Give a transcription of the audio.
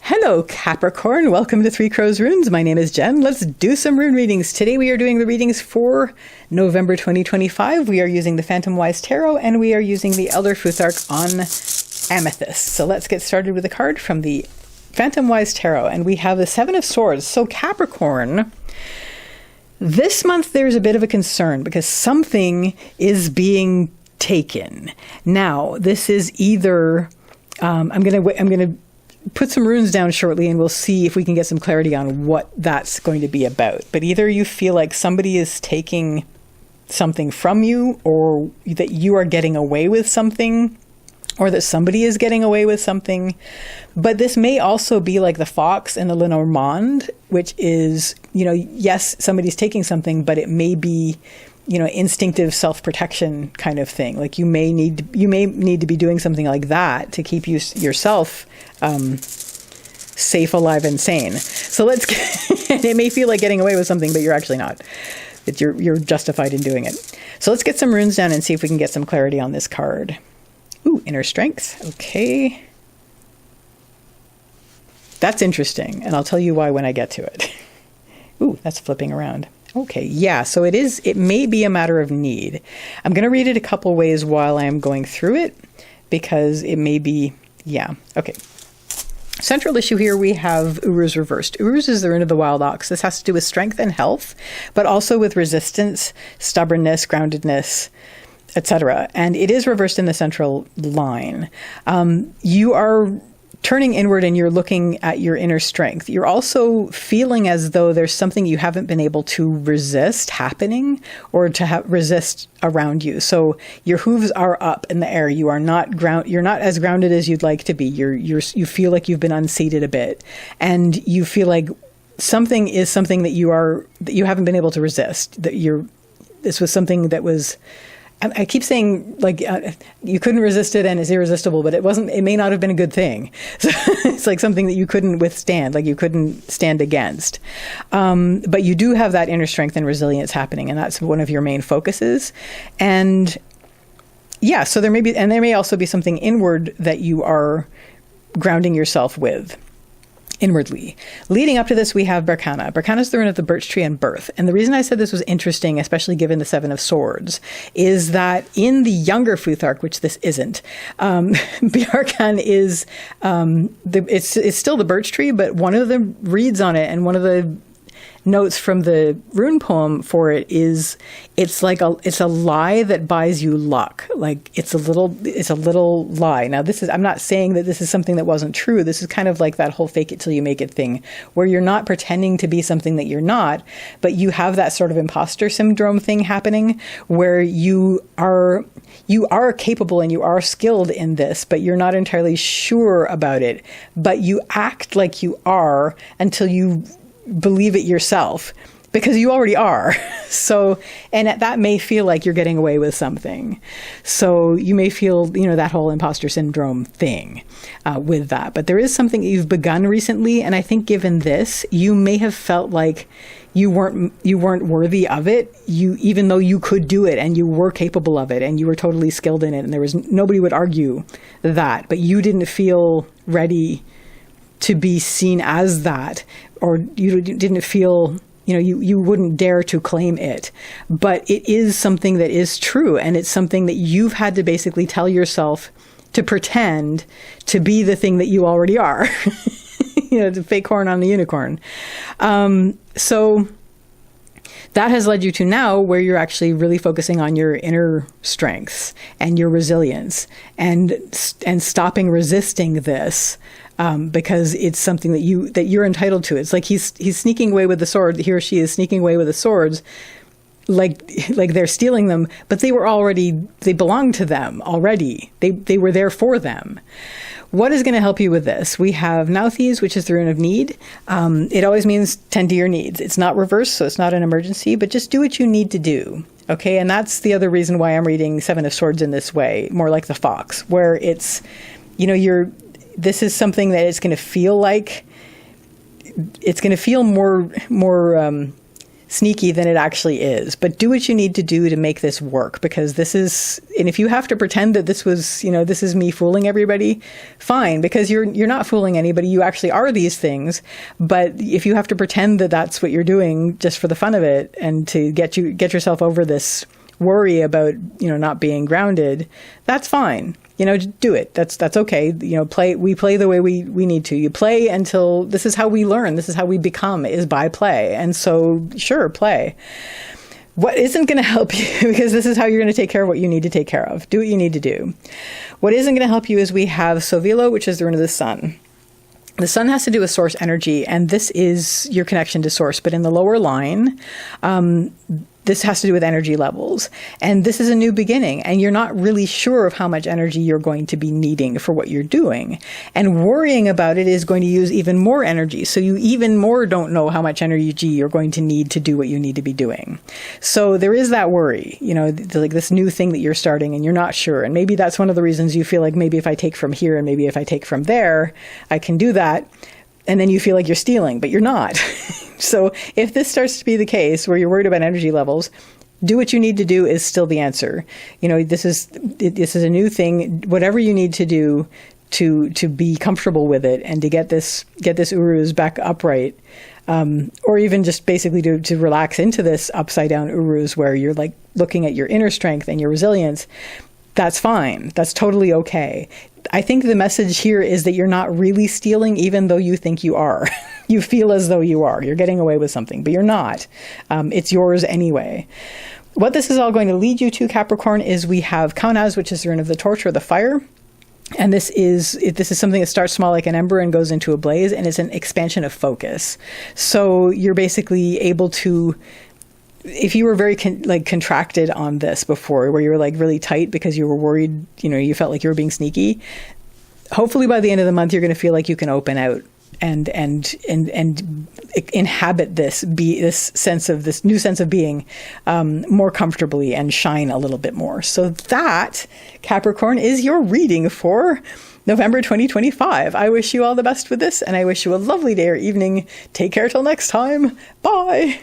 Hello, Capricorn. Welcome to Three Crows Runes. My name is Jen. Let's do some rune readings. Today we are doing the readings for November 2025. We are using the Phantomwise Tarot and we are using the Elder Futhark on Amethyst. So let's get started with a card from the Phantomwise Tarot. And we have the Seven of Swords. So Capricorn, this month there's a bit of a concern because something is being taken. Now, this is either, I'm going to put some runes down shortly and we'll see if we can get some clarity on what that's going to be about. But either you feel like somebody is taking something from you, or that you are getting away with something, or that somebody is getting away with something. But this may also be like the fox and the Lenormand, which is, yes, somebody's taking something, but it may be, instinctive self-protection kind of thing. Like you may need to be doing something like that to keep yourself safe, alive, and sane. So let's and it may feel like getting away with something, but you're actually not. That you're justified in doing it. So let's get some runes down and see if we can get some clarity on this card. Ooh, inner strength. Okay. That's interesting, and I'll tell you why when I get to it. Ooh, that's flipping around. Okay, yeah, so it may be a matter of need. I'm going to read it a couple ways while I'm going through it, because it may be, yeah, okay. Central issue here, we have Uruz reversed. Uruz is the rune of the wild ox. This has to do with strength and health, but also with resistance, stubbornness, groundedness, etc. And it is reversed in the central line. You are turning inward and you're looking at your inner strength. You're also feeling as though there's something you haven't been able to resist happening, or to resist around you. So your hooves are up in the air. You are not you're not as grounded as you'd like to be. You feel like you've been unseated a bit, and you feel like something is something that you haven't been able to resist. This was something that was, I keep saying, like, you couldn't resist it and it's irresistible, but it may not have been a good thing. So it's like something that you couldn't withstand, like you couldn't stand against. But you do have that inner strength and resilience happening, and that's one of your main focuses. And yeah, so there may also be something inward that you are grounding yourself with. Inwardly. Leading up to this, we have Berkana. Berkana is the rune of the birch tree and birth. And the reason I said this was interesting, especially given the Seven of Swords, is that in the younger Futhark, which this isn't, Berkana is, it's still the birch tree, but one of the reads on it, and one of the notes from the rune poem for it is, it's a lie that buys you luck. Like it's a little lie. Now I'm not saying that this is something that wasn't true. This is kind of like that whole fake it till you make it thing, where you're not pretending to be something that you're not, but you have that sort of imposter syndrome thing happening where you are capable and you are skilled in this, but you're not entirely sure about it, but you act like you are until you believe it yourself, because you already are. So, and that may feel like you're getting away with something. So you may feel, that whole imposter syndrome thing with that. But there is something that you've begun recently. And I think given this, you may have felt like you weren't worthy of it. Even though you could do it and you were capable of it and you were totally skilled in it, and nobody would argue that, but you didn't feel ready to be seen as that, or you didn't feel, you wouldn't dare to claim it. But it is something that is true, and it's something that you've had to basically tell yourself to pretend to be the thing that you already are. The fake horn on the unicorn. So that has led you to now where you're actually really focusing on your inner strengths and your resilience, and stopping resisting this. Because it's something that you're entitled to. It's like he's sneaking away with the sword. He or she is sneaking away with the swords, like they're stealing them, but they belonged to them already. They were there for them. What is going to help you with this? We have Nauthiz, which is the rune of need. It always means tend to your needs. It's not reversed, so it's not an emergency, but just do what you need to do. Okay, and that's the other reason why I'm reading Seven of Swords in this way, more like the fox, where it's, this is something that it's going to feel like, it's going to feel more sneaky than it actually is. But do what you need to do to make this work, because this is, and if you have to pretend that this was, this is me fooling everybody, fine, because you're not fooling anybody. You actually are these things. But if you have to pretend that that's what you're doing just for the fun of it and to get yourself over this worry about, not being grounded, that's fine. Do it. That's okay. We play the way we need to. You play until this is how we learn. This is how we become, is by play. And so, sure, play. What isn't going to help you, because this is how you're going to take care of what you need to take care of. Do what you need to do. What isn't going to help you is we have Sovilo, which is the rune of the sun. The sun has to do with source energy, and this is your connection to source. But in the lower line, this has to do with energy levels. And this is a new beginning, and you're not really sure of how much energy you're going to be needing for what you're doing. And worrying about it is going to use even more energy. So you even more don't know how much energy you're going to need to do what you need to be doing. So there is that worry, like this new thing that you're starting and you're not sure. And maybe that's one of the reasons you feel like maybe if I take from here and maybe if I take from there, I can do that. And then you feel like you're stealing, but you're not. So if this starts to be the case where you're worried about energy levels, do what you need to do is still the answer. This is a new thing. Whatever you need to do to be comfortable with it and to get this uruz back upright, or even just basically to relax into this upside down uruz where you're like looking at your inner strength and your resilience, that's fine. That's totally okay. I think the message here is that you're not really stealing, even though you think you are. You feel as though you are. You're getting away with something, but you're not. It's yours anyway. What this is all going to lead you to, Capricorn, is we have Kaunaz, which is the rune of the torch or the fire. And this is something that starts small like an ember and goes into a blaze, and it's an expansion of focus. So you're basically able to, if you were very contracted on this before, where you were like really tight because you were worried, you felt like you were being sneaky, hopefully by the end of the month, you're going to feel like you can open out and inhabit this new sense of being more comfortably and shine a little bit more. So that, Capricorn, is your reading for November 2025. I wish you all the best with this, and I wish you a lovely day or evening. Take care till next time. Bye.